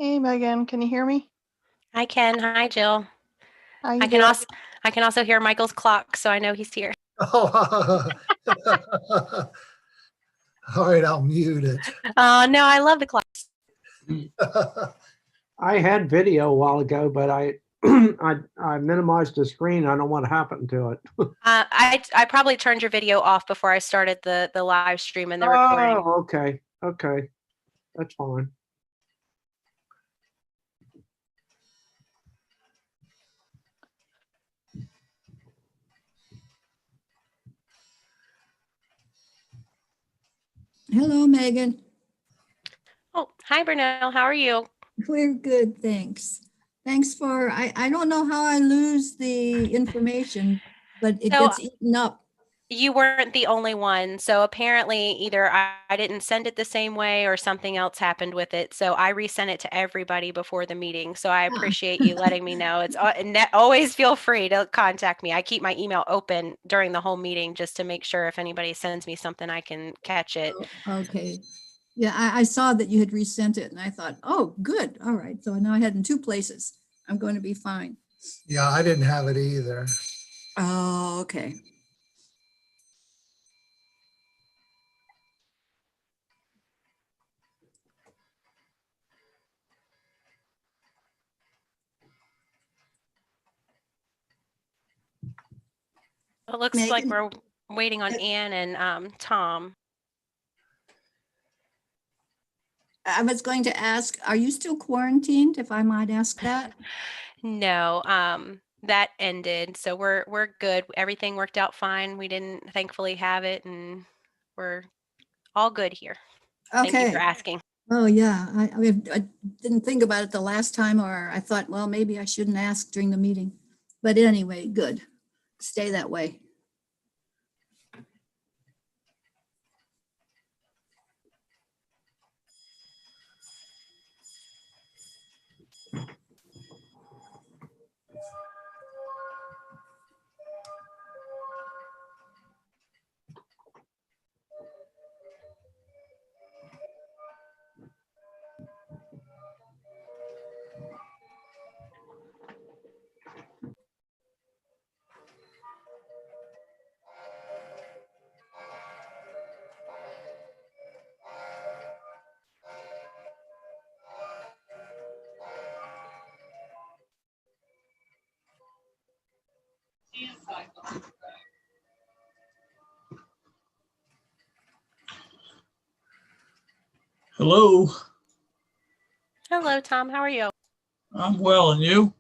Hey Megan, can you hear me? Hi, Ken. Hi, Jill. How I you can doing? also I can also hear Michael's clock, so I know he's here. Oh, all right, I'll mute it. No, I love the clock. I had video a while ago, but I I minimized the screen. I don't want to happen to it. I probably turned your video off before I started the live stream and the recording. Oh, okay. Okay. That's fine. Hello, Megan. Oh, hi, Brunel. How are you? We're good, thanks. Thanks for, I don't know how I lose the information, but it So gets eaten up. you weren't the only one. So apparently either I didn't send it the same way or something else happened with it. So I resent it to everybody before the meeting. So I appreciate you letting me know. It's always feel free to contact me. I keep my email open during the whole meeting just to make sure if anybody sends me something, I can catch it. Okay. Yeah, I saw that you had resent it and I thought, oh, good. All right. So now I had in two places. I'm going to be fine. Yeah, I didn't have it either. Oh, okay. It looks like Megan? we're waiting on Ann and Tom. I was going to ask, are you still quarantined, if I might ask that? No, that ended. So we're good. Everything worked out fine. We didn't thankfully have it, and we're all good here. Thank you for Okay. asking. Oh, yeah. I didn't think about it the last time, or I thought, well, maybe I shouldn't ask during the meeting. But anyway, good. Stay that way. Hello, Hello, Tom. How are you? I'm well, and you?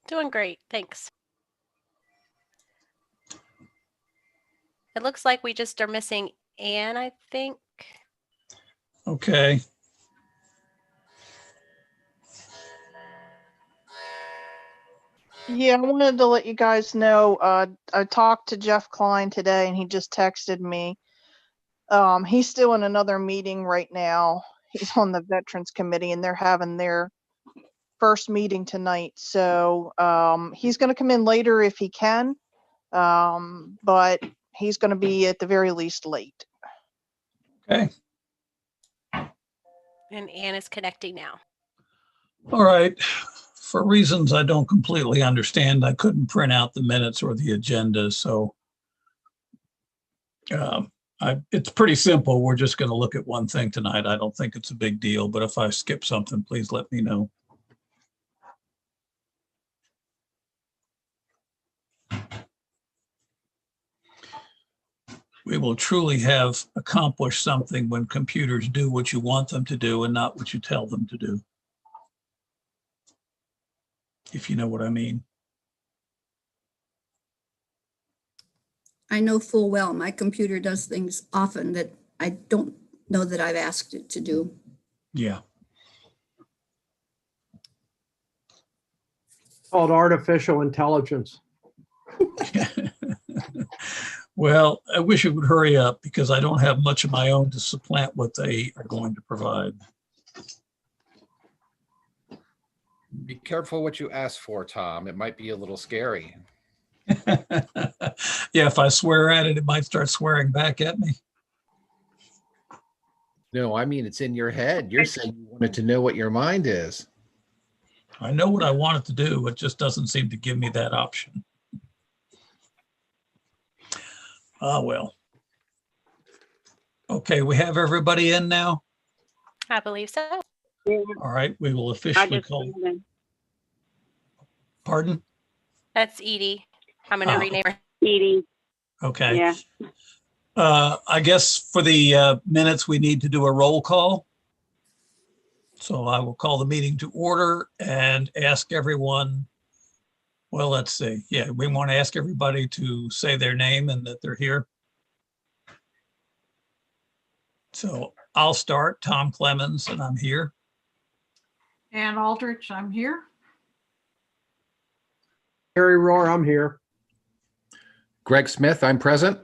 Doing great. Thanks. It looks like we just are missing Ann, I think. Okay. Yeah, I wanted to let you guys know, I talked to Jeff Klein today and he just texted me. He's still in another meeting right now. He's on the Veterans Committee and they're having their first meeting tonight. So he's going to come in later if he can, but he's going to be at the very least late. Okay. And Ann is connecting now. All right. For reasons I don't completely understand, I couldn't print out the minutes or the agenda. So it's pretty simple. We're just going to look at one thing tonight. I don't think it's a big deal, but if I skip something, please let me know. We will truly have accomplished something when computers do what you want them to do and not what you tell them to do. If you know what I mean. I know full well my computer does things often that I don't know that I've asked it to do. Yeah. Called artificial intelligence. Well, I wish it would hurry up because I don't have much of my own to supplant what they are going to provide. Be careful what you ask for, Tom. It might be a little scary. Yeah, if I swear at it, it might start swearing back at me. No, I mean, it's in your head. You're saying you wanted to know what your mind is. I know what I wanted to do. It just doesn't seem to give me that option. Ah, well. Okay, we have everybody in now. I believe so. Yeah, All right, we will I officially just, call. Pardon? That's Edie. I'm going to Ah. rename her. Edie, Okay. yeah. I guess for the minutes, we need to do a roll call. So I will call the meeting to order and ask everyone, well, let's see. Yeah, we want to ask everybody to say their name and that they're here. So I'll start, Tom Clemens, and I'm here. Ann Aldrich, I'm here. Harry Rohr, I'm here. Greg Smith, I'm present.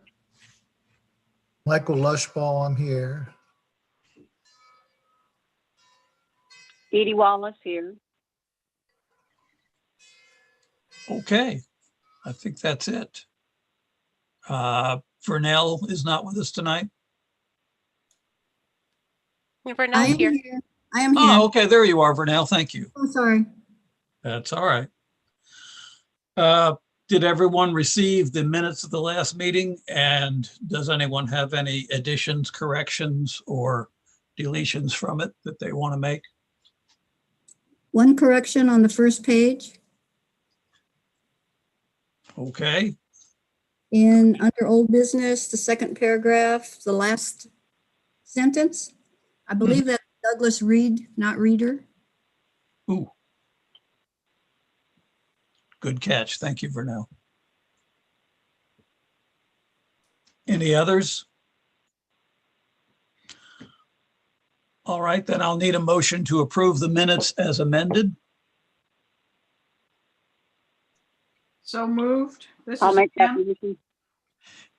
Michael Lushball, I'm here. Edie Wallace here. Okay, I think that's it. Vernell is not with us tonight. I Vernell's am here. here. I am Oh, here. okay, there you are, Vernell. Thank you. Oh, sorry. That's all right. Did everyone receive the minutes of the last meeting? And does anyone have any additions, corrections, or deletions from it that they want to make? One correction on the first page. Okay, In under old business, the second paragraph, the last sentence. I believe that's Douglas Reed, not Reader. ooh. Good catch. Thank you, Vernell. Any others? All right, then I'll need a motion to approve the minutes as amended. So moved. This I'll is make that Ann. motion.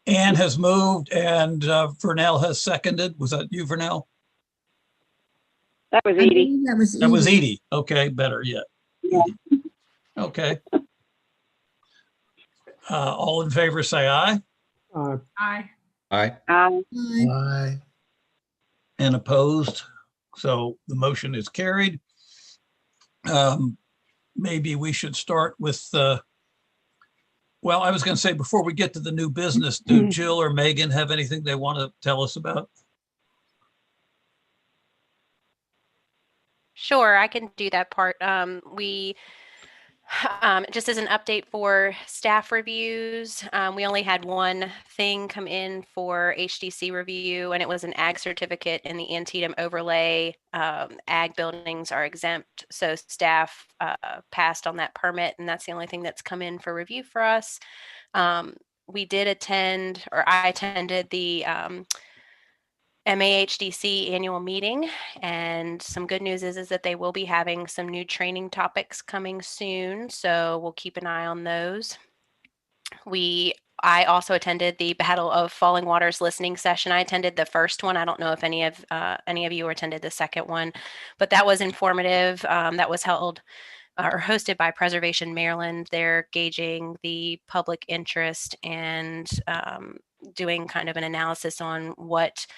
Anne has moved and Vernell has seconded. Was that you, Vernell? That was I Edie. believe that was That was Edie. Edie. Okay, better yet. Yeah. Okay. All in favor, say aye. Aye. Aye. Aye. Aye. And opposed. So the motion is carried. Maybe we should start with, well, I was going to say before we get to the new business, do Jill or Megan have anything they want to tell us about? Sure, I can do that part. Just as an update for staff reviews, we only had one thing come in for HDC review, and it was an ag certificate in the Antietam overlay. Ag buildings are exempt, so staff passed on that permit, and that's the only thing that's come in for review for us. We did attend, or I attended the MAHDC annual meeting, and some good news is that they will be having some new training topics coming soon, so we'll keep an eye on those. I also attended the Battle of Falling Waters listening session. I attended the first one. I don't know if any of you attended the second one, but that was informative. That was held or hosted by Preservation Maryland. They're gauging the public interest and doing kind of an analysis on what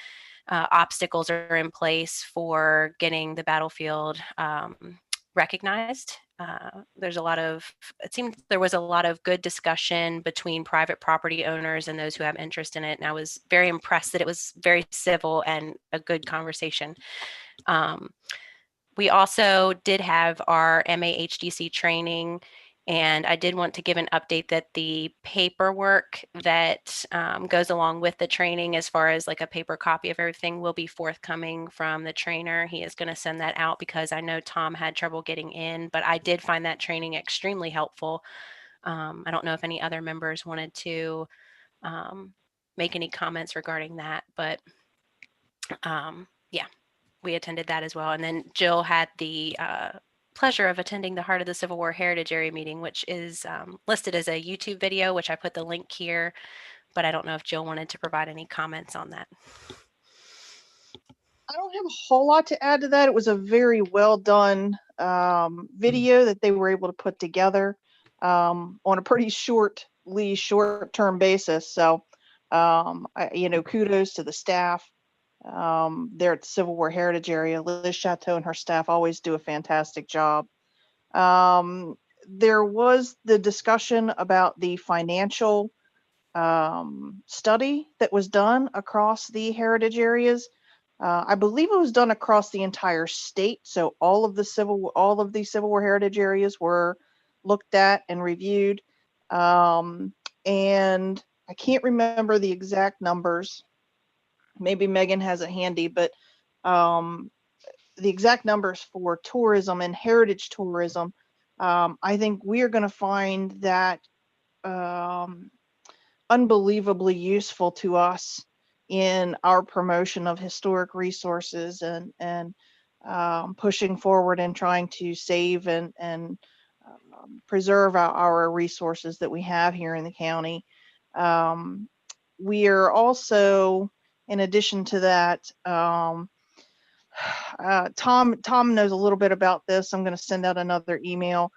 obstacles are in place for getting the battlefield recognized. It seemed there was a lot of good discussion between private property owners and those who have interest in it. And I was very impressed that it was very civil and a good conversation. We also did have our MAHDC training, and I did want to give an update that the paperwork that goes along with the training, as far as like a paper copy of everything, will be forthcoming from the trainer. He is going to send that out because I know Tom had trouble getting in, but I did find that training extremely helpful. I don't know if any other members wanted to make any comments regarding that, but yeah, we attended that as well. And then Jill had the pleasure of attending the Heart of the Civil War Heritage Area meeting, which is listed as a YouTube video, which I put the link here, but I don't know if Jill wanted to provide any comments on that. I don't have a whole lot to add to that. It was a very well done video that they were able to put together on a pretty short-term basis. So, kudos to the staff. there at the Civil War Heritage area. Liz Chateau and her staff always do a fantastic job. There was the discussion about the financial study that was done across the heritage areas. I believe it was done across the entire state. So all of the Civil War heritage areas were looked at and reviewed. And I can't remember the exact numbers. Maybe Megan has it handy, but the exact numbers for tourism and heritage tourism, I think we are going to find that unbelievably useful to us in our promotion of historic resources and pushing forward and trying to save and preserve our resources that we have here in the county. We are also, in addition to that, Tom knows a little bit about this. I'm going to send out another email.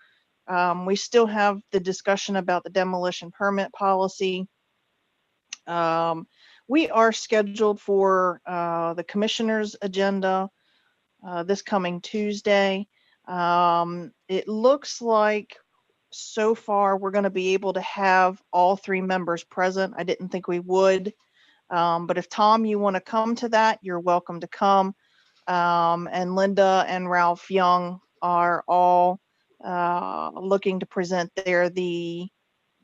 We still have the discussion about the demolition permit policy. We are scheduled for the commissioner's agenda this coming Tuesday. It looks like so far we're going to be able to have all 3 members present. I didn't think we would, but if Tom, you want to come to that, you're welcome to come. And Linda and Ralph Young are all looking to present there. The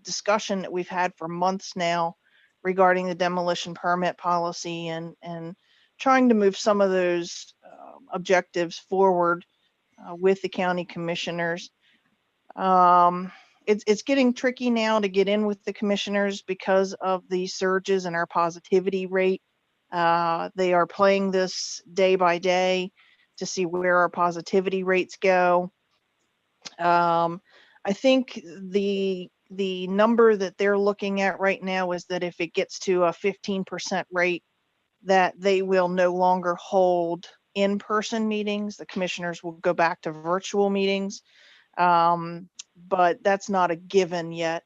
discussion that we've had for months now regarding the demolition permit policy and trying to move some of those objectives forward with the county commissioners. It's getting tricky now to get in with the commissioners because of the surges in our positivity rate. They are playing this day by day to see where our positivity rates go. I think the number that they're looking at right now is that if it gets to a 15% rate, that they will no longer hold in-person meetings. The commissioners will go back to virtual meetings, but that's not a given yet.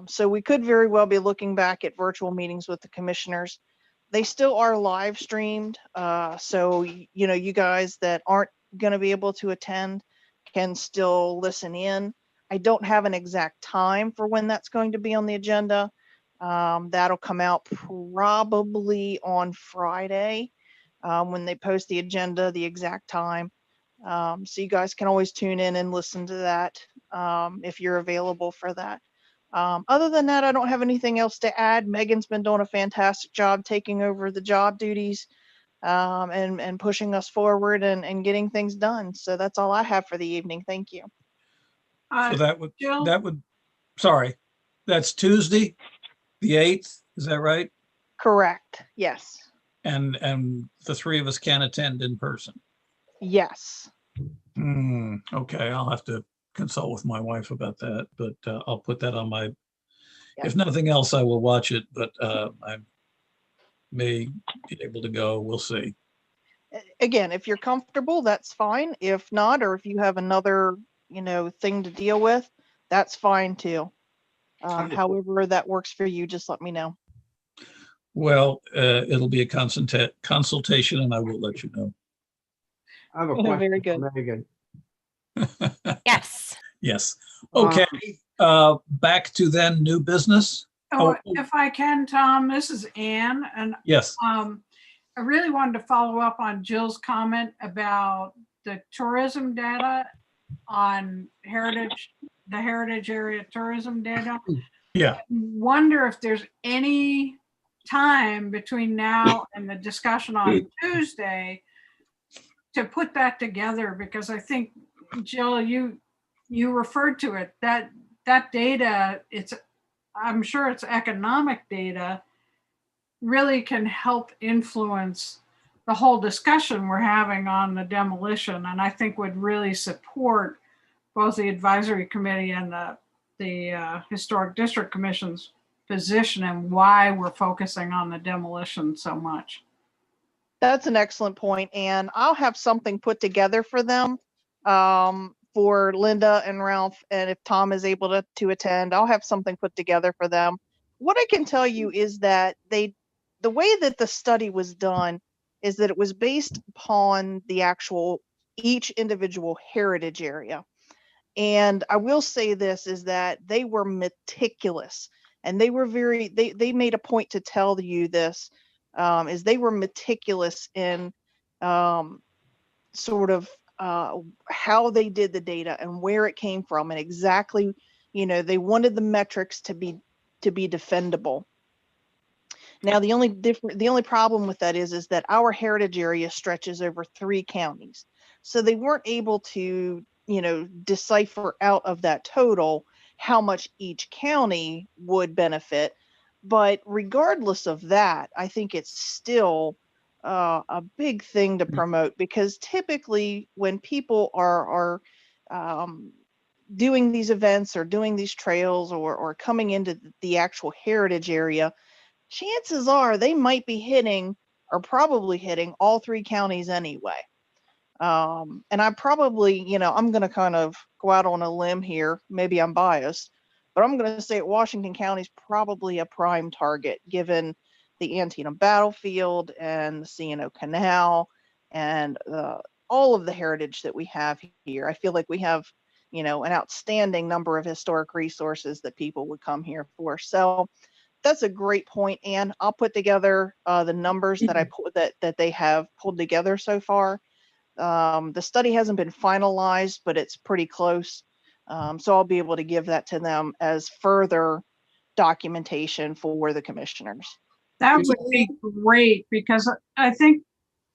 So we could very well be looking back at virtual meetings with the commissioners. They still are live streamed. So, you know, you guys that aren't going to be able to attend can still listen in. I don't have an exact time for when that's going to be on the agenda. That'll come out probably on Friday when they post the agenda, the exact time. So you guys can always tune in and listen to that if you're available for that. Other than that, I don't have anything else to add. Megan's been doing a fantastic job taking over the job duties and pushing us forward and getting things done. So that's all I have for the evening. Thank you. So Jill? Sorry, that's Tuesday, the 8th, is that right? Correct. Yes. And the 3 of us can attend in person. Yes. Okay, I'll have to consult with my wife about that, but I'll put that on my, Yep. if nothing else, I will watch it, but I may be able to go. We'll see. Again, if you're comfortable, that's fine. If not, or if you have another, you know, thing to deal with, that's fine too. However that works for you, just let me know. Well, it'll be a consultation and I will let you know. I have a question Very for good. Megan. Yes. Yes. Okay. Back to then new business. Oh, if I can, Tom, this is Ann, and Yes. I really wanted to follow up on Jill's comment about the tourism data on the heritage area tourism data. Yeah. Wonder if there's any time between now and the discussion on Tuesday to put that together, because I think, Jill, you referred to it, that data, I'm sure it's economic data, really can help influence the whole discussion we're having on the demolition, and I think would really support both the advisory committee and the historic district commission's position and why we're focusing on the demolition so much. That's an excellent point, and I'll have something put together for them, for Linda and Ralph, and if Tom is able to attend, I'll have something put together for them. What I can tell you is that the way that the study was done, is that it was based upon the actual each individual heritage area. And I will say this is that they were meticulous, and they were they made a point to tell you this, is they were meticulous in sort of how they did the data and where it came from, and exactly, they wanted the metrics to be defendable. Now, the only problem with that is that our heritage area stretches over 3 counties. So they weren't able to, decipher out of that total how much each county would benefit. But regardless of that, I think it's still a big thing to promote, because typically when people are doing these events or doing these trails or coming into the actual heritage area, chances are they might be hitting, or probably hitting, all 3 counties anyway. And I probably, I'm going to kind of go out on a limb here. Maybe I'm biased, but I'm going to say Washington County is probably a prime target, given the Antietam battlefield and the C&O Canal and all of the heritage that we have here. I feel like we have, an outstanding number of historic resources that people would come here for. So that's a great point, Anne. I'll put together the numbers that that they have pulled together so far. The study hasn't been finalized, but it's pretty close. So I'll be able to give that to them as further documentation for the commissioners. That would be great, because I think,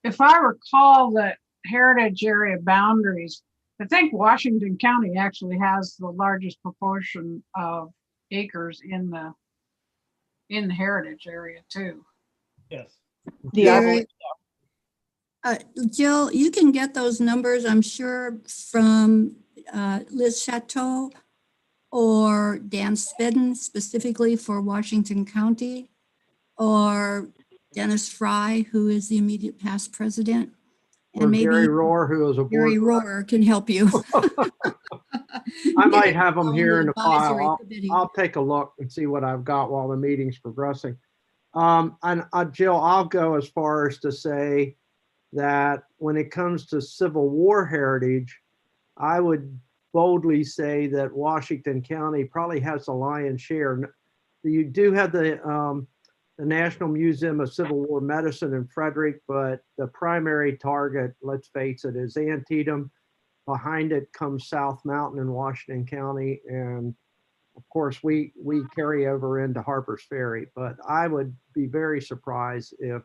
if I recall the heritage area boundaries, I think Washington County actually has the largest proportion of acres in the heritage area too. Yes. Yeah, I Very- believe Jill, you can get those numbers, I'm sure, from Liz Chateau or Dan Spedden, specifically for Washington County, or Dennis Fry, who is the immediate past president. Or And maybe Gary Rohr, who is a Gary board. Rohr can help you. I might have them here in the Advisory file. committee. I'll take a look and see what I've got while the meeting's progressing. And Jill, I'll go as far as to say that when it comes to Civil War heritage, I would boldly say that Washington County probably has the lion's share. You do have the National Museum of Civil War Medicine in Frederick, but the primary target, let's face it, is Antietam. Behind it comes South Mountain in Washington County. And of course, we carry over into Harper's Ferry. But I would be very surprised if,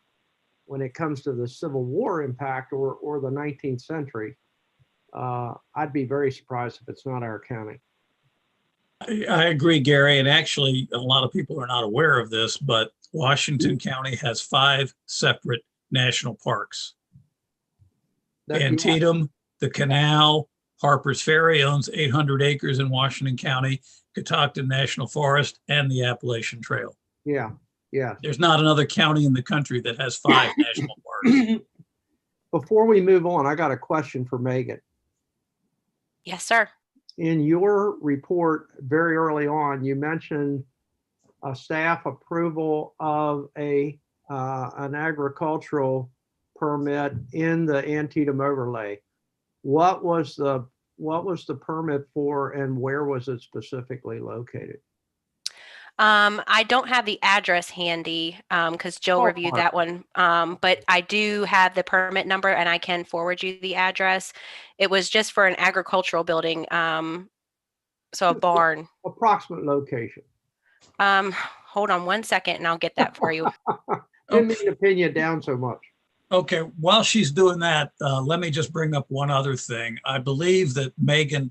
when it comes to the Civil War impact or the 19th century, I'd be very surprised if it's not our county. I agree, Gary. And actually, a lot of people are not aware of this, but Washington County has 5 separate national parks. Antietam, the Canal, Harper's Ferry owns 800 acres in Washington County, Catoctin National Forest, and the Appalachian Trail. Yeah, yeah. There's not another county in the country that has 5 national parks. Before we move on, I got a question for Megan. Yes, sir. In your report, very early on, you mentioned a staff approval of an agricultural permit in the Antietam overlay. What was the permit for, and where was it specifically located? I don't have the address handy because Jill reviewed that one, but I do have the permit number and I can forward you the address. It was just for an agricultural building, so a barn. Approximate location. Hold on one second and I'll get that for you. Didn't mean to pin you down so much. Okay, while she's doing that, let me just bring up one other thing. I believe that Megan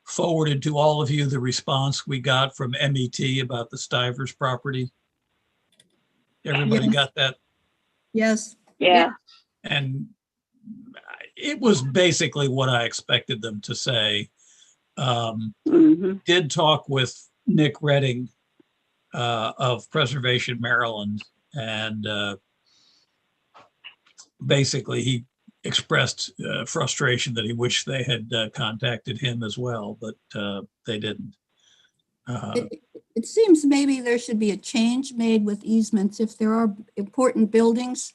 forwarded to all of you the response we got from MET about the Stivers property. Everybody Yes. got that? Yes. Yeah. And it was basically what I expected them to say. Mhm. Did talk with Nick Redding of Preservation Maryland, and basically he expressed frustration that he wished they had contacted him as well, but they didn't. It seems maybe there should be a change made with easements if there are important buildings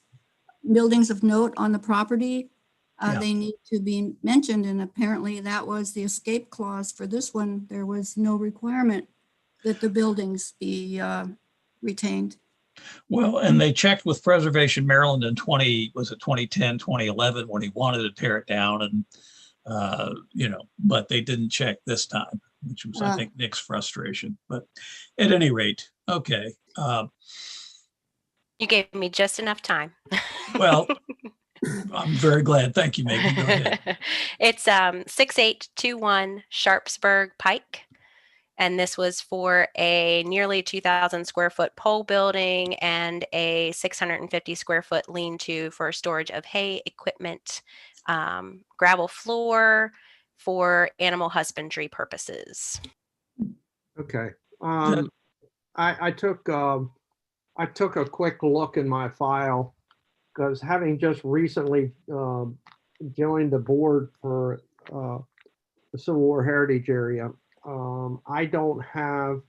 buildings of note on the property, Yeah. they need to be mentioned. And apparently that was the escape clause for this one. There was no requirement that the buildings be retained. Well, and they checked with Preservation Maryland in 2010, 2011, when he wanted to tear it down, and but they didn't check this time, which was, I think, Nick's frustration. But at any rate, okay. You gave me just enough time. Well, I'm very glad. Thank you, Megan. Go ahead. It's 6821 Sharpsburg Pike. And this was for a nearly 2,000 square foot pole building and a 650 square foot lean-to for storage of hay, equipment, gravel floor for animal husbandry purposes. Okay. I took a quick look in my file because having just recently joined the board for the Civil War Heritage area, I don't have,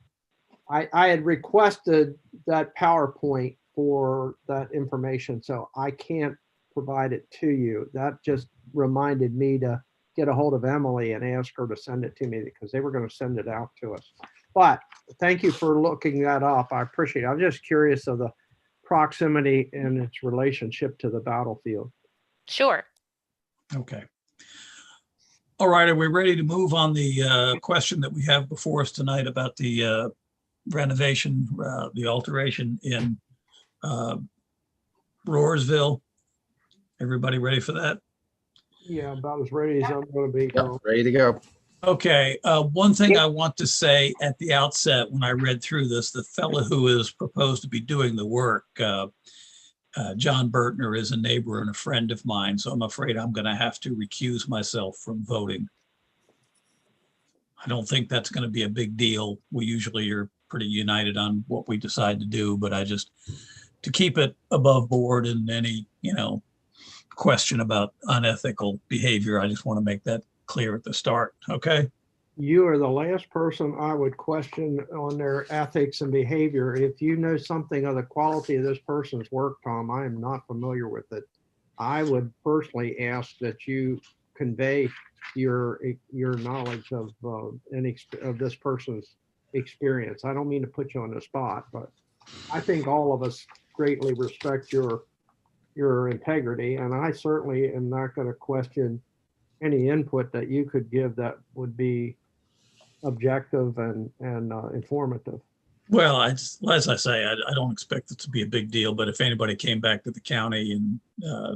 I had requested that PowerPoint for that information, so I can't provide it to you. That just reminded me to get a hold of Emily and ask her to send it to me because they were going to send it out to us. But thank you for looking that up. I appreciate it. I'm just curious of the proximity and its relationship to the battlefield. Sure. Okay. All right. Are we ready to move on the question that we have before us tonight about the renovation, the alteration in Roarsville? Everybody ready for that? Yeah, about as ready as I'm going to be. Yep, ready to go. Okay. One thing I want to say at the outset, when I read through this, the fellow who is proposed to be doing the work, John Bertner, is a neighbor and a friend of mine, so I'm afraid I'm going to have to recuse myself from voting. I don't think that's going to be a big deal. We usually are pretty united on what we decide to do, but I just, to keep it above board and any, question about unethical behavior, I just want to make that clear at the start. Okay. You are the last person I would question on their ethics and behavior. If you know something of the quality of this person's work, Tom, I am not familiar with it. I would personally ask that you convey your knowledge of of this person's experience. I don't mean to put you on the spot, but I think all of us greatly respect your integrity, and I certainly am not going to question any input that you could give that would be objective and informative. Well, as I say, I don't expect it to be a big deal, but if anybody came back to the county and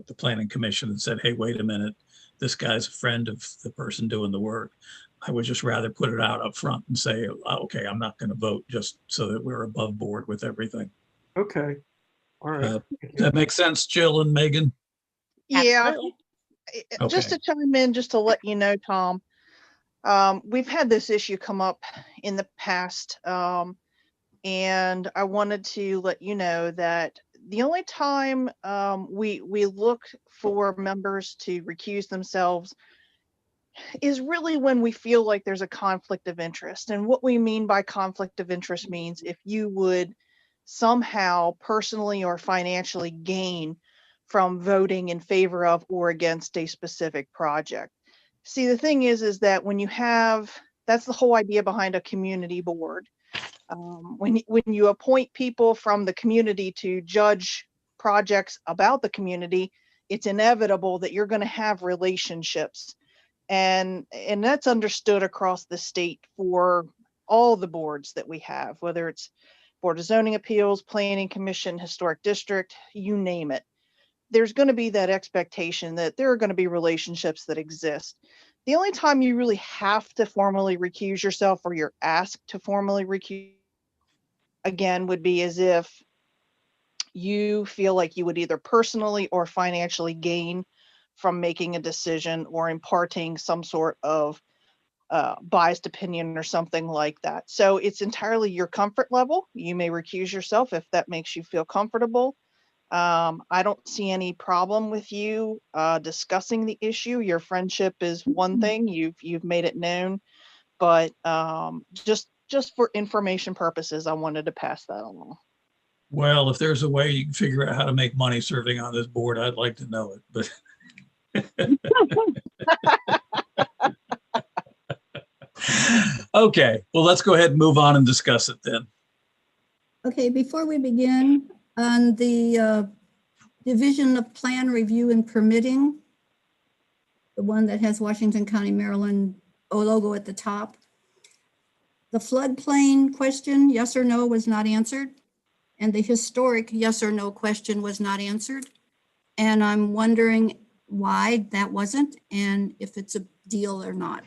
the planning commission and said, hey, wait a minute, this guy's a friend of the person doing the work, I would just rather put it out up front and say, okay, I'm not going to vote, just so that we're above board with everything. Okay. All right. Does that make sense, Jill and Megan? Yeah, Absolutely. just to chime in, just to let you know, Tom, we've had this issue come up in the past, and I wanted to let you know that the only time we look for members to recuse themselves is really when we feel like there's a conflict of interest. And what we mean by conflict of interest means if you would somehow personally or financially gain from voting in favor of or against a specific project. See, the thing is that when you have, that's the whole idea behind a community board. When you appoint people from the community to judge projects about the community, it's inevitable that you're going to have relationships. And that's understood across the state for all the boards that we have, whether it's Board of Zoning Appeals, Planning Commission, Historic District, you name it. There's going to be that expectation that there are going to be relationships that exist. The only time you really have to formally recuse yourself, or you're asked to formally recuse, again, would be as if you feel like you would either personally or financially gain from making a decision or imparting some sort of biased opinion or something like that. So it's entirely your comfort level. You may recuse yourself if that makes you feel comfortable. I don't see any problem with you discussing the issue. Your friendship is one thing, you've made it known, but just for information purposes, I wanted to pass that along. Well, if there's a way you can figure out how to make money serving on this board, I'd like to know it, but okay, well, let's go ahead and move on and discuss it then. Okay, before we begin, on the Division of Plan Review and Permitting, the one that has Washington County, Maryland logo at the top, the floodplain question, yes or no, was not answered. And the historic yes or no question was not answered. And I'm wondering why that wasn't and if it's a deal or not.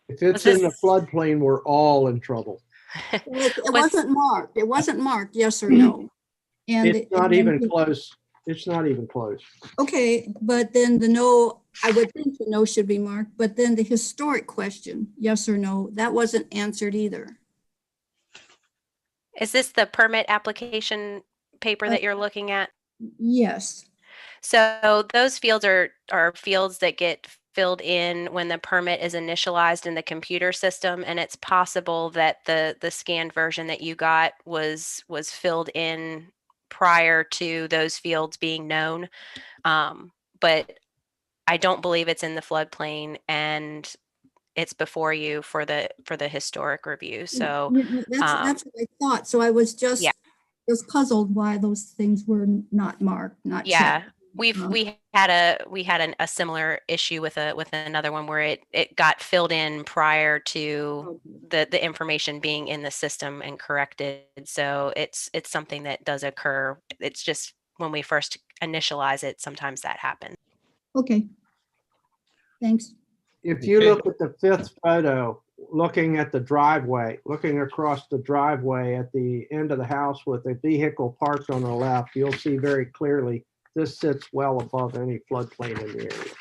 If it's Was in the this- floodplain, we're all in trouble. It Was- wasn't marked. It wasn't marked yes or no. And It's not even close. It's not even close. Okay, but then the no, I would think the no should be marked, but then the historic question, yes or no, that wasn't answered either. Is this the permit application paper that you're looking at? Yes. So those fields are fields that get filled in when the permit is initialized in the computer system, and it's possible that the scanned version that you got was filled in prior to those fields being known. But I don't believe it's in the floodplain, and it's before you for the historic review. So That's what I thought. So I was yeah. just puzzled why those things were not marked, not Yeah, checked. we had a similar issue with another one where it got filled in prior to the information being in the system and corrected. So it's something that does occur. It's just when we first initialize it, sometimes that happens. Okay. Thanks. If you Okay. look at the fifth photo, looking at the driveway, looking across the driveway at the end of the house with a vehicle parked on the left, you'll see very clearly this sits well above any floodplain in the area.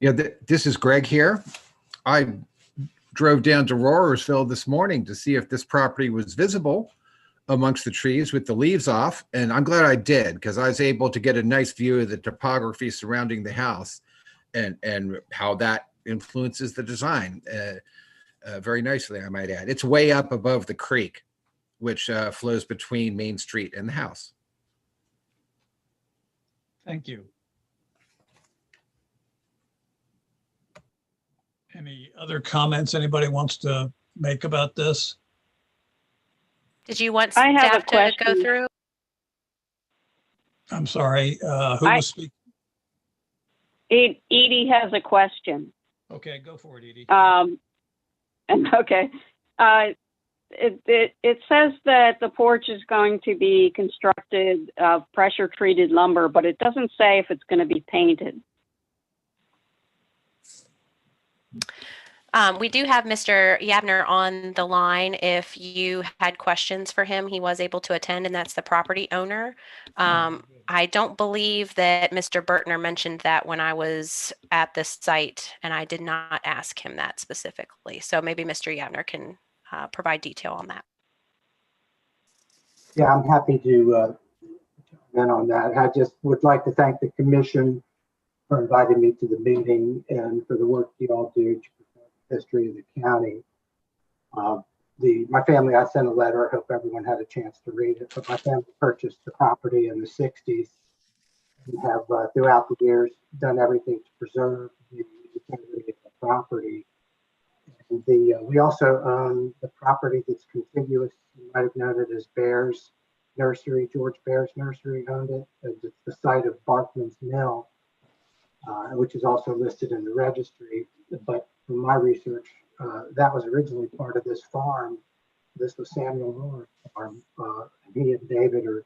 Yeah, this is Greg here. I drove down to Rohrersville this morning to see if this property was visible amongst the trees with the leaves off. And I'm glad I did, because I was able to get a nice view of the topography surrounding the house and how that influences the design very nicely, I might add. It's way up above the creek, which flows between Main Street and the house. Thank you. Any other comments anybody wants to make about this? Did you want I have a staff to go question. through? I'm sorry, who was speaking? Edie has a question. Okay, go for it, Edie. Okay. It says that the porch is going to be constructed of pressure treated lumber, but it doesn't say if it's going to be painted. We do have Mr. Yabner on the line. If you had questions for him, he was able to attend, and that's the property owner. I don't believe that Mr. Bertner mentioned that when I was at this site, and I did not ask him that specifically. So maybe Mr. Yabner can provide detail on that. Yeah, I'm happy to comment on that. I just would like to thank the commission for inviting me to the meeting and for the work you all do to protect the history of the county. My family, I sent a letter. I hope everyone had a chance to read it, but my family purchased the property in the 60s and have throughout the years done everything to preserve the integrity of the property. And we also own the property that's contiguous. You might have known it as Bear's Nursery. George Bear's Nursery owned it. It's the site of Barkman's Mill, which is also listed in the registry. But from my research, that was originally part of this farm. This was Samuel Moore's farm. And he and David are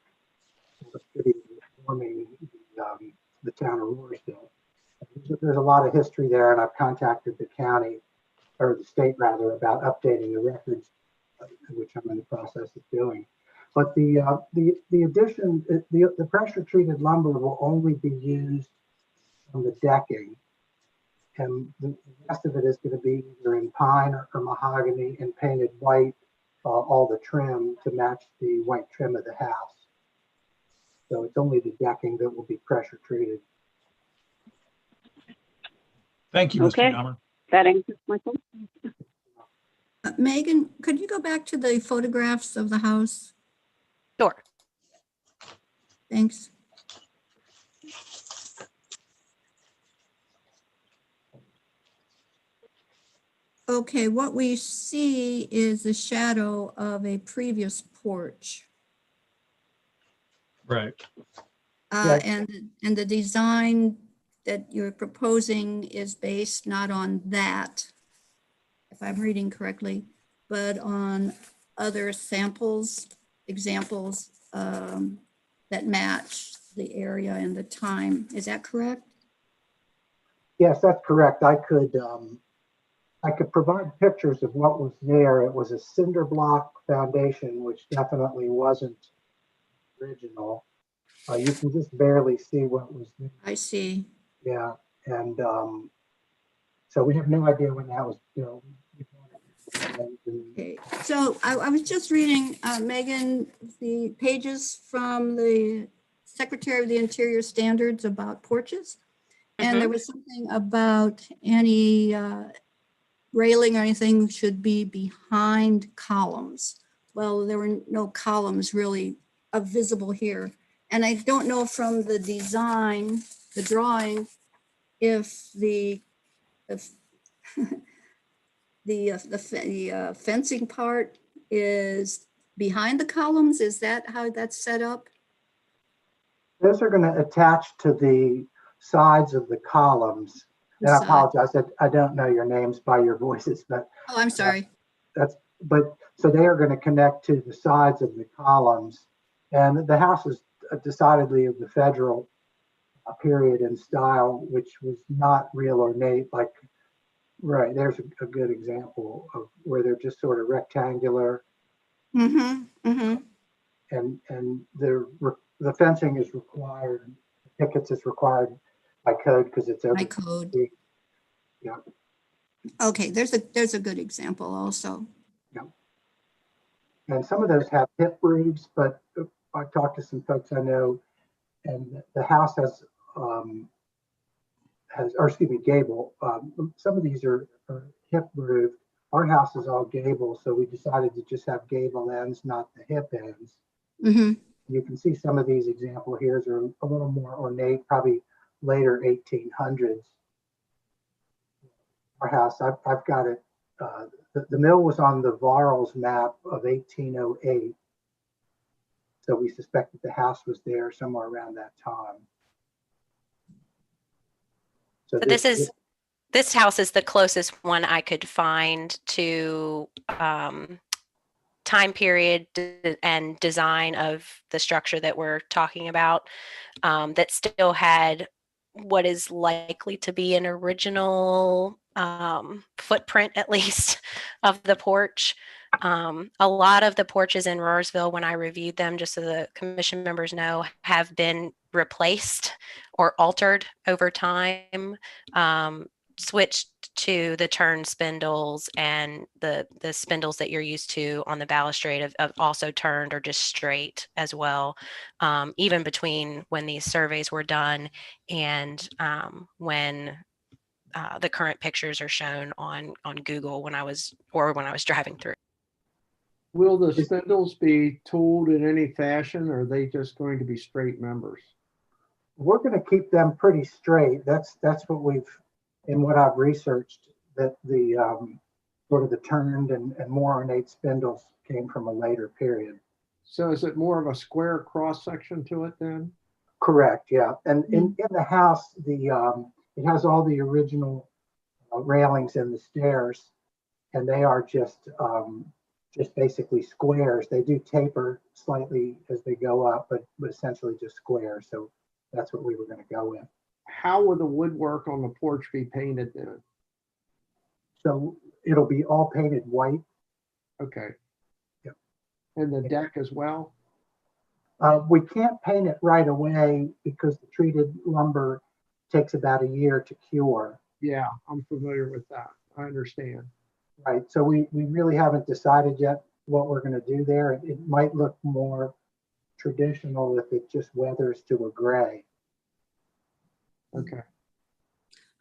forming the town of Rohrersville. There's a lot of history there, and I've contacted the county, or the state rather, about updating the records, which I'm in the process of doing. But the addition, the pressure treated lumber will only be used on the decking, and the rest of it is going to be either in pine or mahogany and painted white, all the trim to match the white trim of the house. So it's only the decking that will be pressure treated. Thank you, Mr. Okay. Yammer. That answers my question. Megan, could you go back to the photographs of the house? Sure. Thanks. Okay, what we see is the shadow of a previous porch. Right. Yeah. And the design that you're proposing is based not on that, if I'm reading correctly, but on other samples, examples that match the area and the time. Is that correct? Yes, that's correct. I could provide pictures of what was there. It was a cinder block foundation, which definitely wasn't original. You can just barely see what was there. I see. Yeah, and so we have no idea when that was built. Okay, so I was just reading, Megan, the pages from the Secretary of the Interior Standards about porches. And there was something about any railing or anything should be behind columns. Well, there were no columns really visible here. And I don't know from the design, the drawing, if the fencing part is behind the columns. Is that how that's set up? Those are going to attach to the sides of the columns. And I apologize that I don't know your names by your voices, but oh, I'm sorry. So they are going to connect to the sides of the columns. And the house is decidedly of the federal period and style, which was not real ornate. Like, right, there's a good example of where they're just sort of rectangular. And the fencing is required, pickets is required by code because it's open. By code. Yeah. Okay, there's a good example also. Yeah. And some of those have hip roofs, but I've talked to some folks I know, and the house has gable. Some of these are hip roof. Our house is all gable, so we decided to just have gable ends, not the hip ends. You can see some of these example here are a little more ornate, probably later 1800s. Our house, I've got it. The mill was on the Varles map of 1808. So we suspect that the house was there somewhere around that time. So this house is the closest one I could find to time period and design of the structure that we're talking about, that still had what is likely to be an original footprint, at least, of the porch. A lot of the porches in Roarsville, when I reviewed them, just so the commission members know, have been replaced or altered over time, switched to the turn spindles, and the spindles that you're used to on the balustrade have also turned or just straight as well, even between when these surveys were done and when the current pictures are shown on Google when I was driving through. Will the spindles be tooled in any fashion, or are they just going to be straight members? We're going to keep them pretty straight. That's what what I've researched, that the sort of the turned and more ornate spindles came from a later period. So is it more of a square cross section to it then? Correct. Yeah. And in the house, it has all the original railings and the stairs, and they are just basically squares. They do taper slightly as they go up, but essentially just squares. So that's what we were going to go with. How will the woodwork on the porch be painted then? So it'll be all painted white. Okay. Yep. And the deck as well? We can't paint it right away because the treated lumber takes about a year to cure. Yeah, I'm familiar with that. I understand. Right. So we really haven't decided yet what we're going to do there. It might look more traditional if it just weathers to a gray. Okay.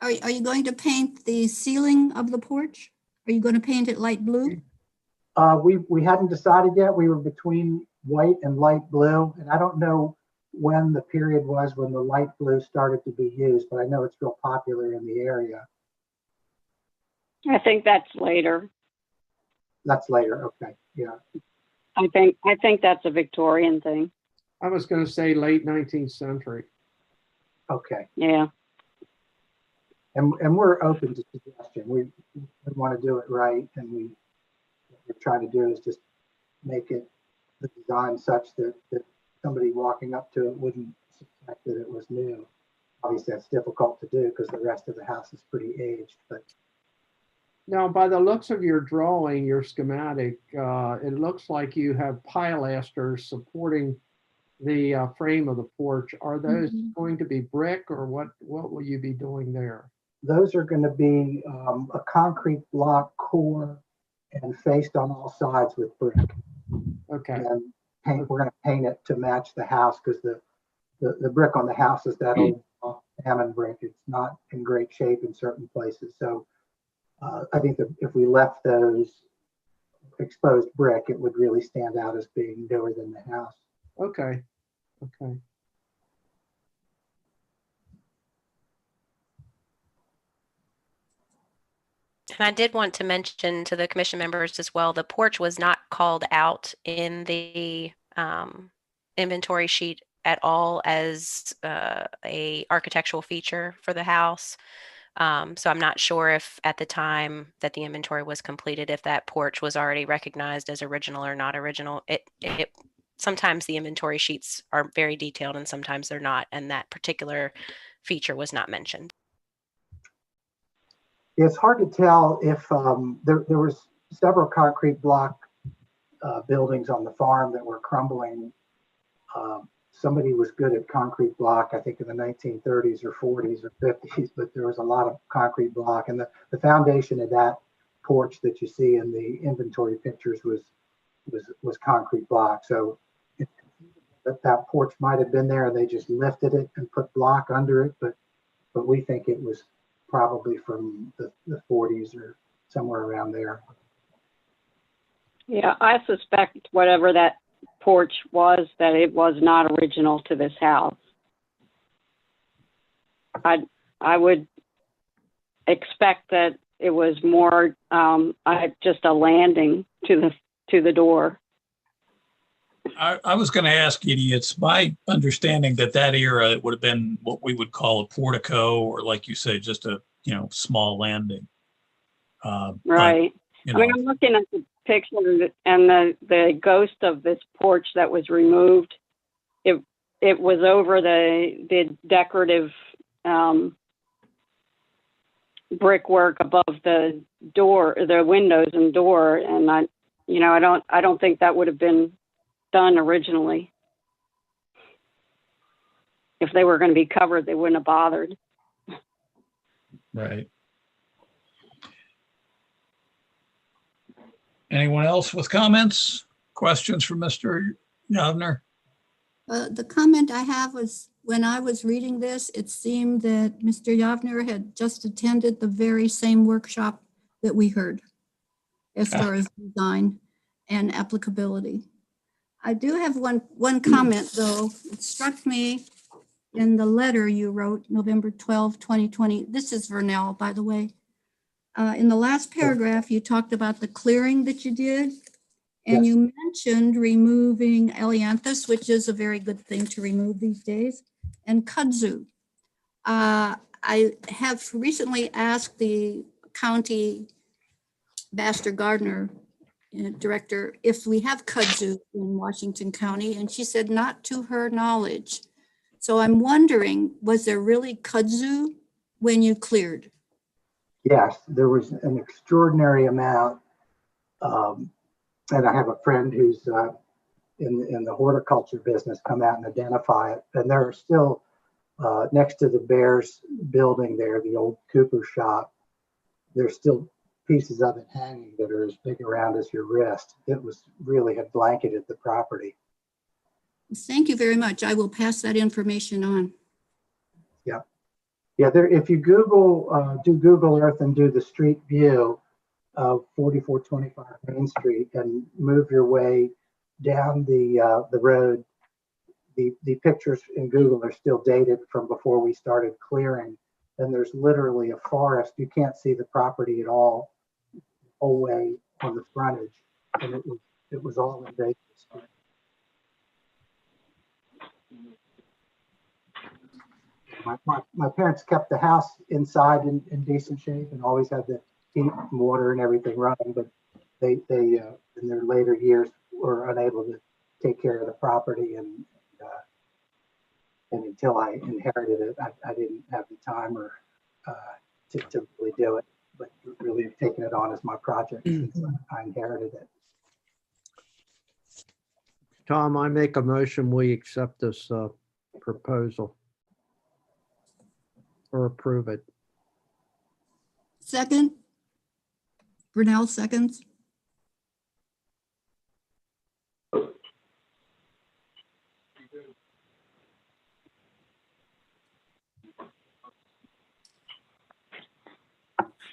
Are you going to paint the ceiling of the porch? Are you going to paint it light blue? We hadn't decided yet. We were between white and light blue. And I don't know when the period was when the light blue started to be used, but I know it's real popular in the area. I think that's later. That's later. Okay. Yeah. I think that's a Victorian thing. I was going to say late 19th century. Okay. Yeah. And we're open to suggestion. We want to do it right. And what we're trying to do is just make it the design such that somebody walking up to it wouldn't suspect that it was new. Obviously, that's difficult to do because the rest of the house is pretty aged. But Now, by the looks of your drawing, your schematic, it looks like you have pilasters supporting the frame of the porch. Are those going to be brick, or what will you be doing there? those are going to be a concrete block core and faced on all sides with brick. Okay. And we're going to paint it to match the house because the brick on the house is that old Hammond brick. It's not in great shape in certain places. So I think that if we left those exposed brick, it would really stand out as being newer than the house. Okay. Okay. And I did want to mention to the commission members as well, the porch was not called out in the inventory sheet at all as a architectural feature for the house. So I'm not sure if at the time that the inventory was completed, if that porch was already recognized as original or not original. It sometimes the inventory sheets are very detailed and sometimes they're not, and that particular feature was not mentioned. It's hard to tell if there was several concrete block buildings on the farm that were crumbling. Somebody was good at concrete block, I think in the 1930s or 40s or 50s, but there was a lot of concrete block. And the foundation of that porch that you see in the inventory pictures was concrete block. So that porch might have been there and they just lifted it and put block under it, but we think it was probably from the 40s or somewhere around there. Yeah, I suspect whatever that porch was, that it was not original to this house. I would expect that it was more just a landing to the door. I was going to ask you, it's my understanding that era it would have been what we would call a portico, or like you say, just a small landing. Right. But, I mean, I'm looking at the picture and the ghost of this porch that was removed. It was over the decorative brickwork above the door, the windows and door, and I don't think that would have been done originally. If they were going to be covered, they wouldn't have bothered. Right. Anyone else with comments, questions for Mr. Yavner? The comment I have was, when I was reading this, it seemed that Mr. Yavner had just attended the very same workshop that we heard as far as design and applicability. I do have one comment, though. It struck me in the letter you wrote November 12, 2020. This is Vernell, by the way. In the last paragraph, you talked about the clearing that you did, and you mentioned removing Elianthus, which is a very good thing to remove these days, and kudzu. I have recently asked the county master gardener director if we have kudzu in Washington County, and she said not to her knowledge. So I'm wondering, was there really kudzu when you cleared? Yes, there was an extraordinary amount. And I have a friend who's in the horticulture business come out and identify it. And there are still next to the Bears building there, the old Cooper shop, there's still pieces of it hanging that are as big around as your wrist. It was really had blanketed the property. Thank you very much. I will pass that information on. Yeah. Yeah, there, if you Google, do Google Earth and do the street view of 4425 Main Street and move your way down the road, the pictures in Google are still dated from before we started clearing. And there's literally a forest. You can't see the property at all, whole way on the frontage. And it was all invasive. My parents kept the house inside in decent shape and always had the heat and water and everything running, but they in their later years were unable to take care of the property, and until I inherited it, I didn't have the time or to really do it, but really have taken it on as my project since I inherited it. Tom, I make a motion, we accept this proposal or approve it. Second. Brunel seconds.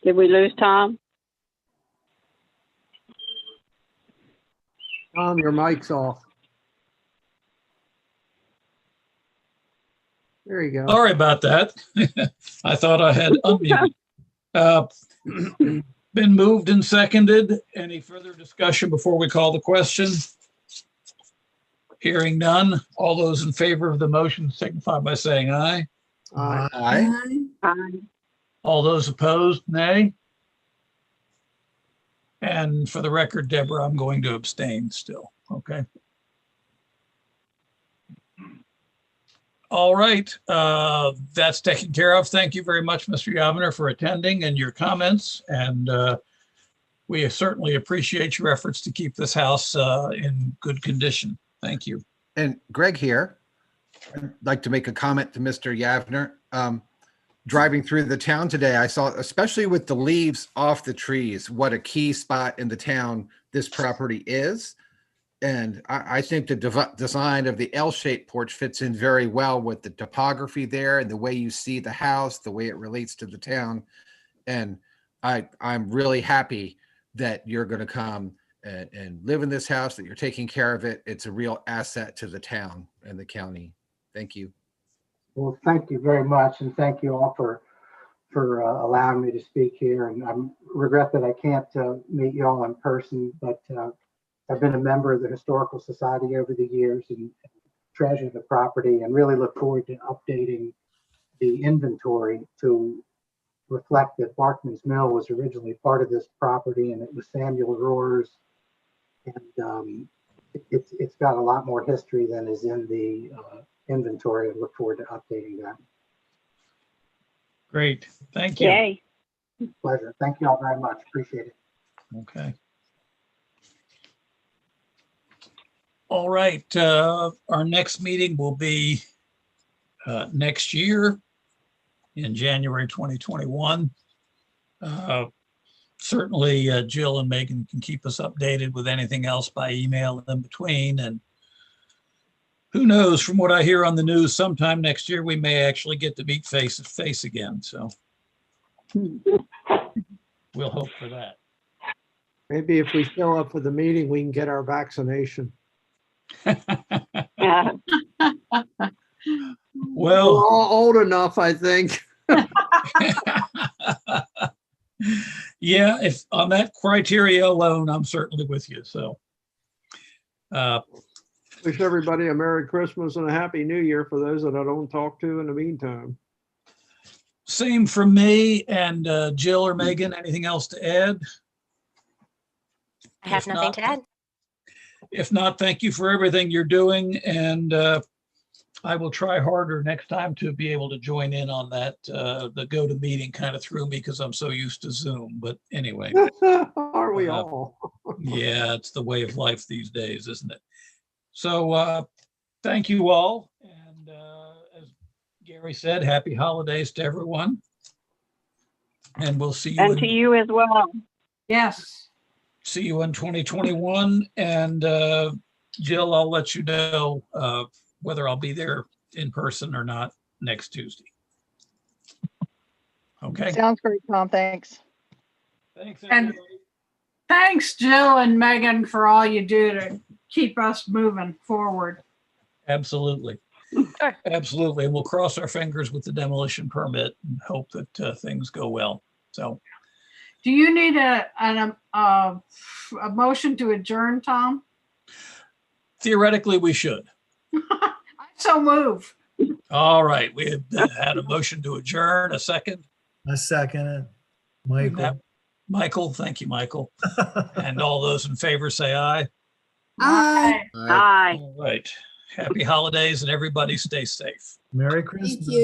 Did we lose Tom? Tom, your mic's off. There you go. Sorry about that. I thought I had unmuted. Been moved and seconded. Any further discussion before we call the question? Hearing none. All those in favor of the motion signify by saying aye. Aye. Aye. Aye. All those opposed, nay. And for the record, Deborah, I'm going to abstain still. Okay. All right. That's taken care of. Thank you very much, Mr. Yavner, for attending and your comments. And we certainly appreciate your efforts to keep this house in good condition. Thank you. And Greg here, I'd like to make a comment to Mr. Yavner. Driving through the town today, I saw, especially with the leaves off the trees, what a key spot in the town this property is. And I think the design of the L-shaped porch fits in very well with the topography there and the way you see the house, the way it relates to the town. And I'm really happy that you're going to come and live in this house, that you're taking care of it. It's a real asset to the town and the county. Thank you. Well, thank you very much, and thank you all for allowing me to speak here. And I regret that I can't meet you all in person, but I've been a member of the Historical Society over the years and treasure the property, and really look forward to updating the inventory to reflect that Barkman's Mill was originally part of this property, and it was Samuel Rohr's, and it's got a lot more history than is in the inventory. I look forward to updating that. Great. Thank you. Yay. Pleasure. Thank you all very much. Appreciate it. Okay. All right. Our next meeting will be next year in January 2021. Certainly, Jill and Megan can keep us updated with anything else by email in between. And who knows, from what I hear on the news, sometime next year, we may actually get to meet face to face again. So we'll hope for that. Maybe if we show up for the meeting, we can get our vaccination. Yeah. Well, we're all old enough, I think. yeah, if on that criteria alone, I'm certainly with you. So Wish everybody a Merry Christmas and a Happy New Year for those that I don't talk to in the meantime. same from me. And Jill or Megan, anything else to add? I have If nothing not, to add. If not, thank you for everything you're doing. And I will try harder next time to be able to join in on that. The GoToMeeting kind of threw me because I'm so used to Zoom. But anyway, Are we all? yeah, it's the way of life these days, isn't it? So thank you all. And as Gary said, happy holidays to everyone. And we'll see you. And to you as well. Yes. See you in 2021. And Jill, I'll let you know whether I'll be there in person or not next Tuesday. Okay. Sounds great, Tom. Thanks. Thanks, And everybody. thanks, Jill and Megan, for all you do to keep us moving forward. Absolutely. Sure. Absolutely. We'll cross our fingers with the demolition permit and hope that things go well. So Do you need a motion to adjourn, Tom? theoretically, we should. I so move. All right. We had a motion to adjourn. A second. I second it. Michael. Michael, thank you, Michael. And all those in favor say aye. Aye. Aye. Aye. All right. Happy holidays and everybody stay safe. Merry Thank Christmas. you.